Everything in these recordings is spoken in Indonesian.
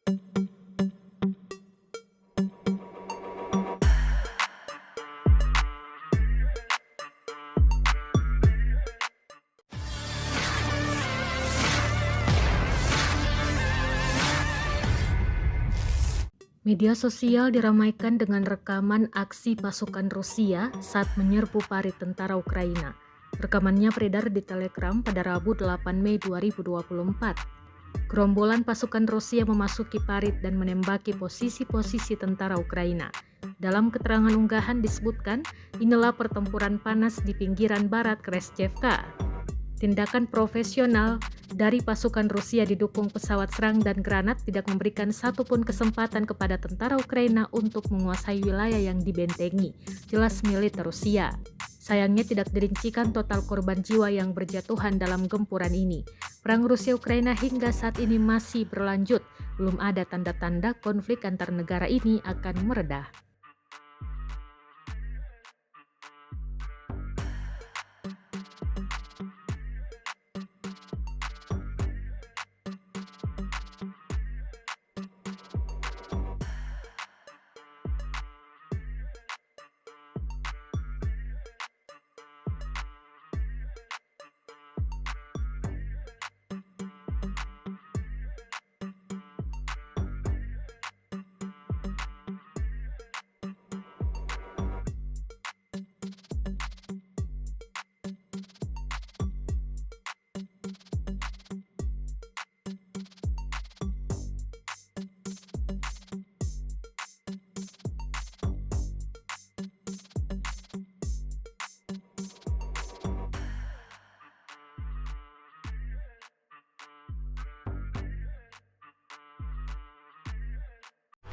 Media sosial diramaikan dengan rekaman aksi pasukan Rusia saat menyerbu parit tentara Ukraina. Rekamannya beredar di Telegram pada Rabu 8 Mei 2024. Gerombolan pasukan Rusia memasuki parit dan menembaki posisi-posisi tentara Ukraina. Dalam keterangan unggahan disebutkan, inilah pertempuran panas di pinggiran barat Kreshchevka. Tindakan profesional dari pasukan Rusia didukung pesawat serang dan granat tidak memberikan satupun kesempatan kepada tentara Ukraina untuk menguasai wilayah yang dibentengi, jelas militer Rusia. Sayangnya tidak dirincikan total korban jiwa yang berjatuhan dalam gempuran ini. Perang Rusia-Ukraina hingga saat ini masih berlanjut. Belum ada tanda-tanda konflik antar negara ini akan mereda.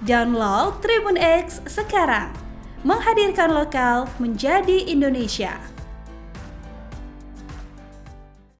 Download Tribun X sekarang, menghadirkan lokal menjadi Indonesia.